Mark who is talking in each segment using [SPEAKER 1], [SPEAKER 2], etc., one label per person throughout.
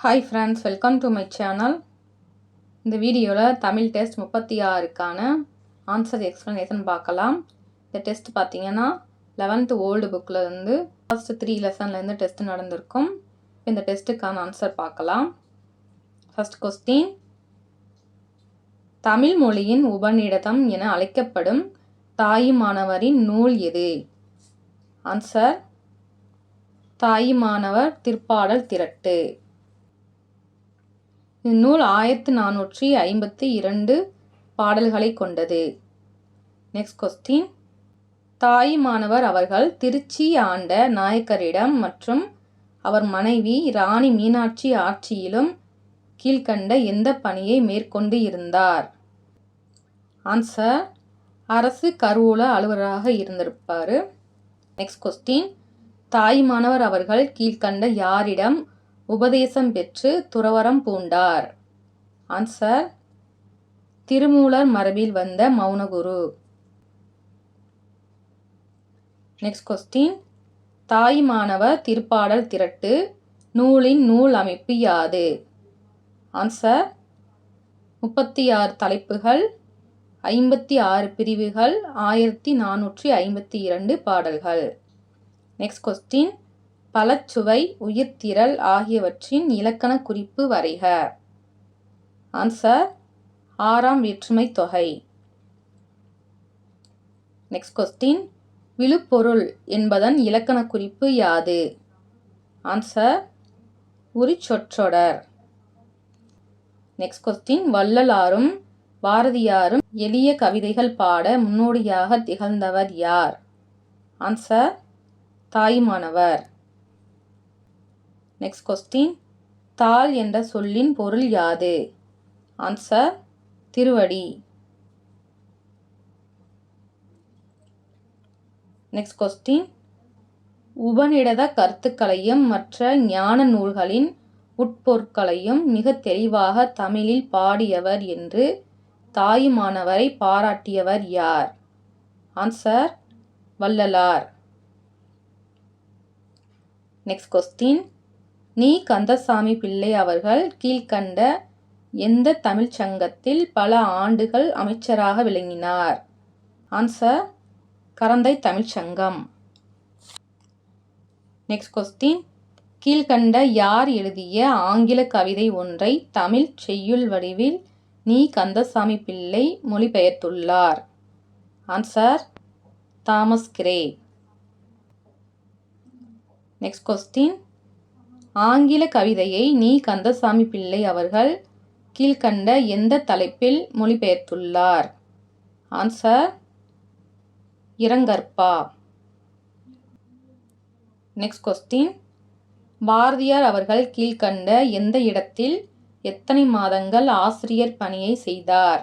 [SPEAKER 1] Hi friends, welcome to my channel. இந்த வீடியோவில் Tamil test 36க்கான answer explanation பார்க்கலாம். இந்த டெஸ்ட் பார்த்தீங்கன்னா 11th ஓல்டு புக்கில் இருந்து ஃபர்ஸ்ட் 3 லெசன்லேருந்து டெஸ்ட் நடந்திருக்கும். இந்த டெஸ்ட்டுக்கான ஆன்சர் பார்க்கலாம். ஃபர்ஸ்ட் கொஸ்டின், தமிழ் மொழியின் உபநிடதம் என அழைக்கப்படும் தாயுமானவரின் நூல் எது? ஆன்சர், தாயுமானவர் திருப்பாடல் திரட்டு. இந்நூல் 1452 பாடல்களை கொண்டது. நெக்ஸ்ட் கொஸ்டின், தாயுமானவர் அவர்கள் திருச்சி ஆண்ட நாயக்கரிடம் மற்றும் அவர் மனைவி ராணி மீனாட்சி ஆட்சியிலும் கீழ்கண்ட எந்த பணியை மேற்கொண்டு இருந்தார்? ஆன்சர், அரசு கருவூல அலுவலராக இருந்திருப்பார். நெக்ஸ்ட் கொஸ்டின், தாயுமானவர் அவர்கள் கீழ்கண்ட யாரிடம் உபதேசம் பெற்று துறவறம் பூண்டார்? ஆன்சர், திருமூலர் மரபில் வந்த மௌனகுரு. நெக்ஸ்ட் கொஸ்டின், தாயுமானவர் திருப்பாடல் திரட்டு நூலின் நூல் அமைப்பு யாது? ஆன்சர், 36 தலைப்புகள், 56 பிரிவுகள், 1452 பாடல்கள். நெக்ஸ்ட் கொஸ்டின், பலச்சுவை, உயிர்த்திரள் ஆகியவற்றின் இலக்கண குறிப்பு வரைக. ஆன்சர், 6ஆம் வேற்றுமை தொகை. நெக்ஸ்ட் கொஸ்டின், விழுப்பொருள் என்பதன் இலக்கண குறிப்பு யாது? ஆன்சர், உரிச்சொற்றொடர். நெக்ஸ்ட் கொஸ்டின், வள்ளலாரும் பாரதியாரும் எளிய கவிதைகள் பாட முன்னோடியாக திகழ்ந்தவர் யார்? ஆன்சர், தாயுமானவர். நெக்ஸ்ட் கொஸ்டின், தாள் என்ற சொல்லின் பொருள் யாது? ஆன்சர், திருவடி. நெக்ஸ்ட் கொஸ்டின், உபநிடத கருத்துக்களையும் மற்ற ஞான நூல்களின் உட்பொருட்களையும் மிக தெளிவாக தமிழில் பாடியவர் என்று தாயுமானவரை பாராட்டியவர் யார்? ஆன்சர், வள்ளலார். நெக்ஸ்ட் கொஸ்டின், நீ. கந்தசாமி பிள்ளை அவர்கள் கீழ்கண்ட எந்த தமிழ்ச் சங்கத்தில் பல ஆண்டுகள் அமைச்சராக விளங்கினார்? ஆன்சர், கரந்தை தமிழ்ச்சங்கம். நெக்ஸ்ட் கொஸ்டின், கீழ்கண்ட யார் எழுதிய ஆங்கில கவிதை ஒன்றை தமிழ் செய்யுள் வடிவில் நீ. கந்தசாமி பிள்ளை மொழிபெயர்த்துள்ளார்? Answer, Thomas Gray. Next question, ஆங்கில கவிதையை நீ. கந்தசாமி பிள்ளை அவர்கள் கீழ்கண்ட எந்த தலைப்பில் மொழிபெயர்த்துள்ளார்? ஆன்சர், இரங்கற்பா. நெக்ஸ்ட் கொஸ்டின், பாரதியார் அவர்கள் கீழ்கண்ட எந்த இடத்தில் எத்தனை மாதங்கள் ஆசிரியர் பணியை செய்தார்?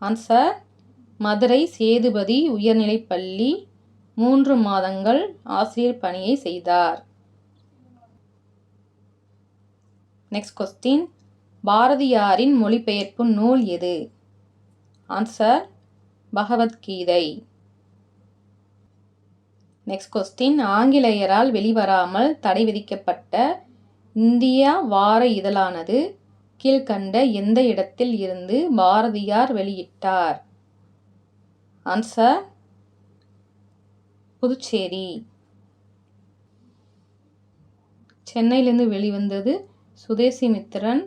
[SPEAKER 1] ஆன்சர், மதுரை சேதுபதி உயர்நிலைப்பள்ளி 3 மாதங்கள் ஆசிரியர் பணியை செய்தார். நெக்ஸ்ட் கொஸ்டின், பாரதியாரின் மொழிபெயர்ப்பு நூல் எது? ஆன்சர், பகவத்கீதை. நெக்ஸ்ட் கொஸ்டின், ஆங்கிலேயரால் வெளிவராமல் தடை விதிக்கப்பட்ட இந்தியா வார இதழானது கீழ்கண்ட எந்த இடத்தில் இருந்து பாரதியார் வெளியிட்டார்? ஆன்சர், புதுச்சேரி. சென்னையிலிருந்து வெளிவந்தது. சுதேசிமித்திரன்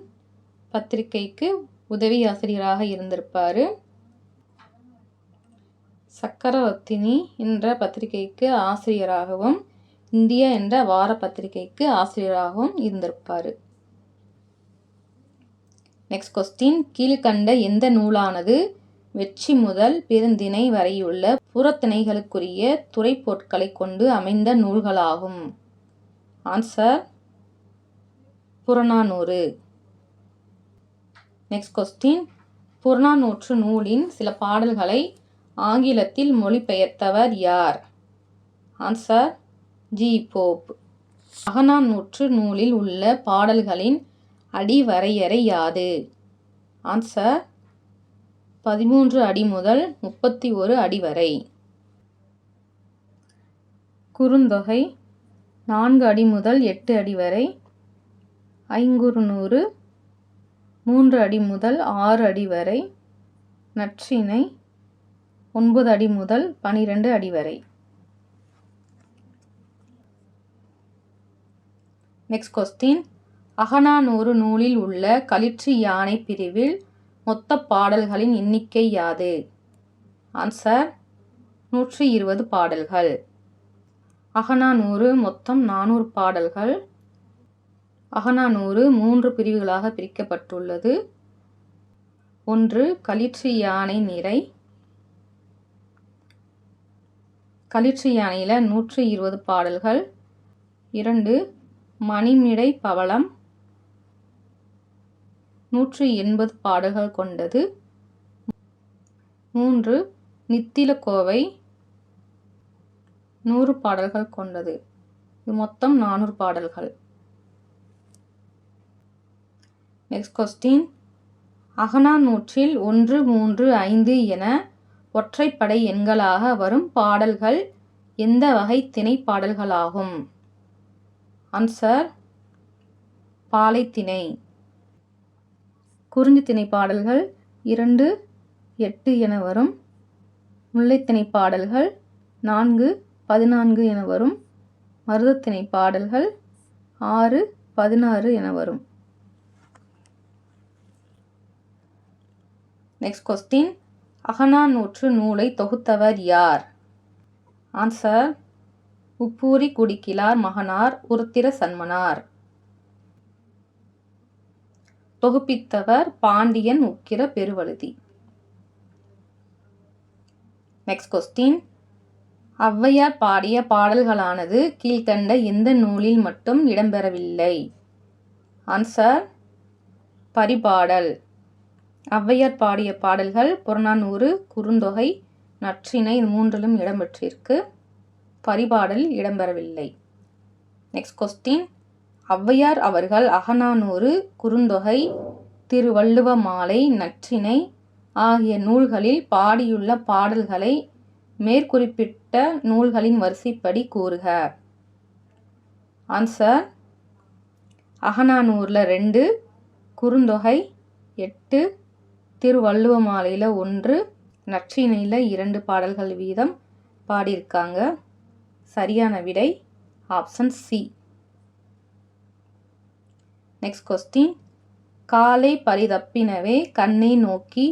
[SPEAKER 1] பத்திரிகைக்கு உதவி ஆசிரியராக இருந்திருப்பார். சக்கரவர்த்தினி என்ற பத்திரிகைக்கு ஆசிரியராகவும் இந்தியா என்ற வார பத்திரிகைக்கு ஆசிரியராகவும் இருந்திருப்பார். நெக்ஸ்ட் கொஸ்டின், கீழ்கண்ட எந்த நூலானது வெற்றி முதல் பெருந்திணை வரையுள்ள புறத்திணைகளுக்குரிய துறைப்பொருட்களை கொண்டு அமைந்த நூல்களாகும்? ஆன்சர், புறநானூறு. நெக்ஸ்ட் கொஸ்டின், புறநானூற்று நூலின் சில பாடல்களை ஆங்கிலத்தில் மொழிபெயர்த்தவர் யார்? Answer, G. போப். அகநானூற்று நூலில் உள்ள பாடல்களின் அடிவரையறை யாது? ஆன்சர், 13 அடி முதல் 31 அடி வரை. குறுந்தொகை 4 அடி முதல் 8 அடி வரை. ஐங்குறுநூறு 3 அடி முதல் 6 அடி வரை. நற்றிணை 9 அடி முதல் 12 அடி வரை. Next question. அகநானூறு நூலில் உள்ள களிற்று யானை பிரிவில் மொத்த பாடல்களின் எண்ணிக்கை யாது? ஆன்சர் 120 பாடல்கள். அகநானூறு மொத்தம் 400 பாடல்கள். அகநானூறு 3 பிரிவுகளாக பிரிக்கப்பட்டுள்ளது. 1 களிற்று யானை நிறை. களிற்று யானையில் 120 பாடல்கள். 2 மணிமிடை பவளம் 180 பாடல்கள் கொண்டது. 3 நித்திலக்கோவை 100 பாடல்கள் கொண்டது. இது மொத்தம் 400 பாடல்கள். Next question. அகநானூற்றில் 1, 3, 5 என ஒற்றைப்படை எண்களாக வரும் பாடல்கள் எந்த வகை திணை பாடல்களாகும்? ஆன்சர் பாலைத்திணை. குறிஞ்சி திணை பாடல்கள் 2, 8 என வரும். முல்லைத்திணை பாடல்கள் 4, 14 என வரும். மருதத்திணை பாடல்கள் 6, 16 என வரும். Next question. அகநானூற்று நூலை தொகுத்தவர் யார்? ஆன்சர் உப்பூரி குடிக்கிழார் மகனார் உருத்திர சன்மனார். தொகுப்பித்தவர் பாண்டியன் உக்கிர பெருவழுதி. Next question. ஔவையார் பாடிய பாடல்களானது கீழ்கண்ட எந்த நூலில் மட்டும் இடம்பெறவில்லை? ஆன்சர் பரிபாடல். ஔவையார் பாடிய பாடல்கள் புறநானூறு, குறுந்தொகை, நற்றிணை இது 3லும் இடம்பெற்றிருக்கு. பரிபாடல் இடம்பெறவில்லை. Next question. ஔவையார் அவர்கள் அகநானூறு, குறுந்தொகை, திருவள்ளுவ மாலை, நற்றிணை ஆகிய நூல்களில் பாடியுள்ள பாடல்களை மேற்குறிப்பிட்ட நூல்களின் வரிசைப்படி கூறுக. ஆன்சர் அகநானூறில் 2, குறுந்தொகை 8, திருவள்ளுவ மாலையில் 1, நற்றிணையில் 2 பாடல்கள் வீதம் பாடியிருக்காங்க. சரியான விடை ஆப்ஷன் சி. Next question. காலை பரிதப்பினவே கண்ணை நோக்கி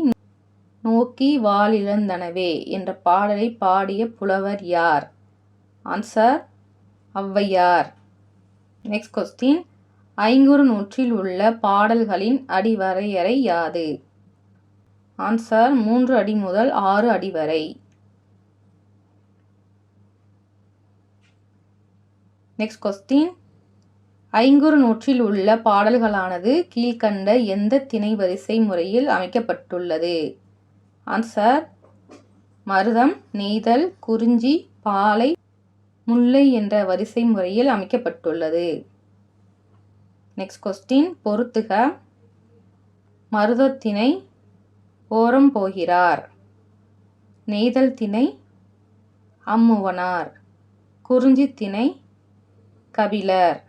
[SPEAKER 1] நோக்கி வாளிழந்தனவே என்ற பாடலை பாடிய புலவர் யார்? ஆன்சர் ஔவையார். Next question. ஐங்குறுநூற்றில் உள்ள பாடல்களின் அடிவரையறை யாது? ஆன்சர் 3 அடி முதல் 6 அடி வரை. Next question. ஐங்குறுநூற்றில் உள்ள பாடல்களானது கீழ்கண்ட எந்த திணை வரிசை முறையில் அமைக்கப்பட்டுள்ளது? ஆன்சர் மருதம், நெய்தல், குறிஞ்சி, பாலை, முல்லை என்ற வரிசை முறையில் அமைக்கப்பட்டுள்ளது. Next question. பொறுத்துக. மருதத்திணை ஓரம் போகிறார். நெய்தல் திணை அம்முவனார். குறிஞ்சி திணை கபிலர்.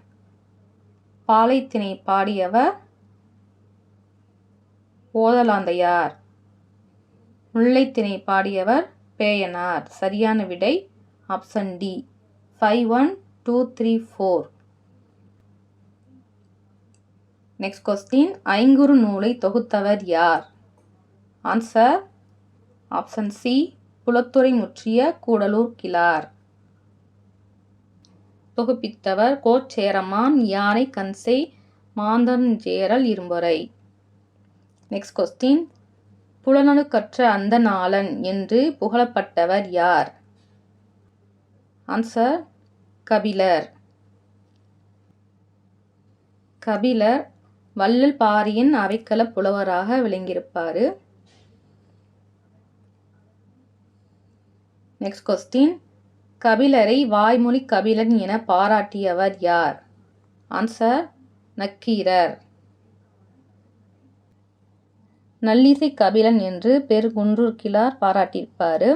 [SPEAKER 1] பாலைத்திணை பாடியவர் ஓதலாந்தையார். முல்லைத்திணை பாடியவர் பேயனார். சரியான விடை ஆப்ஷன் டி 5, 1, 2, 3, 4. Next question. ஐங்குறு நூலை தொகுத்தவர் யார்? ஆன்சர் ஆப்ஷன் சி புலத்துறை முற்றிய கூடலூர் கிழார். தொகுப்பித்தவர் கோச்சேரமான், யானை கன்சை, மாந்தஞ்சேரல் இரும்பொறை. Next question. புலனனுக்கற்ற அந்த நாளன் என்று புகழப்பட்டவர் யார்? ஆன்சர் கபிலர். கபிலர் வள்ளல் பாரியின் அவைக்கள புலவராக விளங்கியிருப்பார். Next question. கபிலரை வாய்மொழி கபிலன் என பாராட்டியவர் யார்? ஆன்சர் நக்கீரர். நல்லிசை கபிலன் என்று பெருகுன்றூர் கிழார் பாராட்டியிருப்பார்.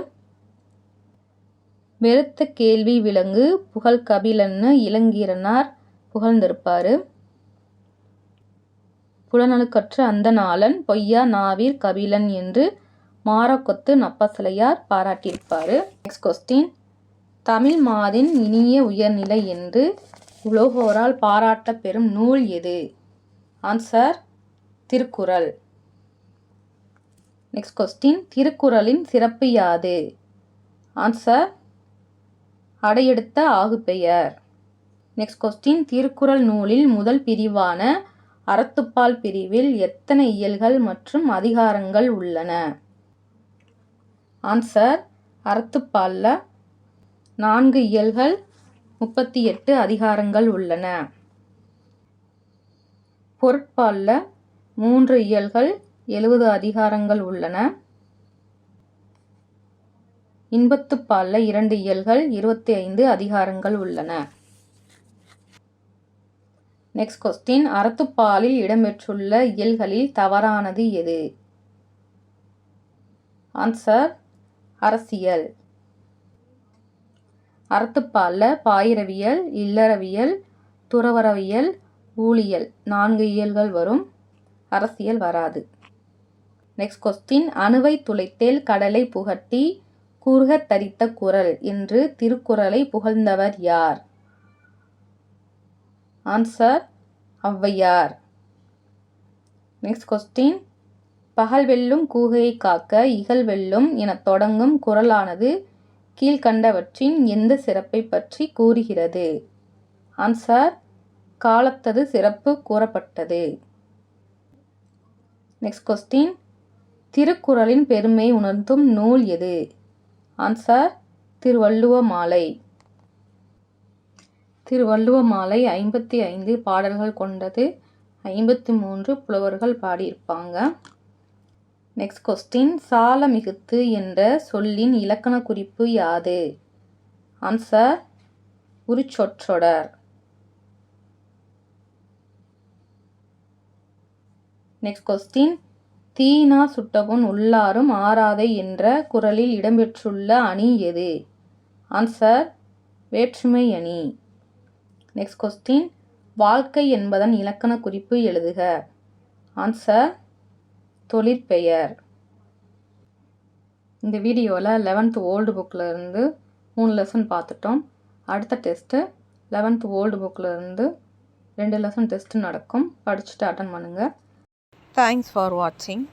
[SPEAKER 1] வெறுத்த கேள்வி விலங்கு புகழ் கபிலன்னு இளங்கீரனார் புகழ்ந்திருப்பார். புலனழுக்கற்ற அந்த நாளன் பொய்யா நாவிற் கபிலன் என்று மாரக்கொத்து நப்பசலையார் பாராட்டியிருப்பார். நெக்ஸ்ட் கொஸ்டின், தமிழ் மாதின் இனிய உயர்நிலை என்று உலகோரால் பாராட்டப் பெறும் நூல் எது? ஆன்சர் திருக்குறள். நெக்ஸ்ட் கொஸ்டின், திருக்குறளின் சிறப்பு யாது? ஆன்சர் அடையெடுத்த ஆகுபெயர். நெக்ஸ்ட் கொஸ்டின், திருக்குறள் நூலில் முதல் பிரிவான அறத்துப்பால் பிரிவில் எத்தனை இயல்கள் மற்றும் அதிகாரங்கள் உள்ளன? ஆன்சர் அறத்துப்பால்ல 4 இயல்கள் 38 அதிகாரங்கள் உள்ளன. பொருட்பால்ல 3 இயல்கள் 70 அதிகாரங்கள் உள்ளன. இன்பத்துப்பால்ல 2 இயல்கள் 25 அதிகாரங்கள் உள்ளன. நெக்ஸ்ட் கொஸ்டின், அறத்துப்பாலில் இடம்பெற்றுள்ள இயல்களில் தவறானது எது? ஆன்சர் அரசியல். அறத்துப்பால்ல பாயிரவியல், இல்லறவியல், துறவறவியல், ஊழியல் 4 இயல்கள் வரும், அரசியல் வராது. நெக்ஸ்ட் கொஸ்டின், அணுவை துளைத்தேல் கடலை புகட்டி கூர்கத் தரித்த குறள் என்று திருக்குறளை புகழ்ந்தவர் யார்? ஆன்சர் ஔவையார். நெக்ஸ்ட் கொஸ்டின், பகல் வெல்லும் கூகையை காக்க இகல் வெல்லும் எனத் தொடங்கும் குறளானது கீழ்கண்டவற்றின் எந்த சிறப்பை பற்றி கூறுகிறது? ஆன்சர் காலத்தது சிறப்பு கூறப்பட்டது. நெக்ஸ்ட் கொஸ்டின், திருக்குறளின் பெருமை உணர்த்தும் நூல் எது? ஆன்சர் திருவள்ளுவ மாலை. திருவள்ளுவ மாலை 55 பாடல்கள் கொண்டது. 53 புலவர்கள் பாடியிருப்பாங்க. நெக்ஸ்ட் கொஸ்டின், சால மிகுத்து என்ற சொல்லின் இலக்கண குறிப்பு யாது? ஆன்சர் உரிச்சொற்றொடர். நெக்ஸ்ட் கொஸ்டின், தீயினா சுட்டபுண் உள்ளாரும் ஆறாதை என்ற குறளில் இடம்பெற்றுள்ள அணி எது? ஆன்சர் வேற்றுமை அணி. நெக்ஸ்ட் கொஸ்டின், வாழ்க்கை என்பதன் இலக்கண குறிப்பு எழுதுக. ஆன்சர் தொழிற்பெயர். இந்த வீடியோவில் 11th ஓல்டு புக்கில் இருந்து 3 லெசன் பார்த்துட்டோம். அடுத்த டெஸ்ட்டு 11th ஓல்டு புக்கில் இருந்து 2 லெசன் டெஸ்ட்டு நடக்கும். படிச்சுட்டு அட்டன் பண்ணுங்கள். தேங்க்ஸ் ஃபார் வாட்சிங்.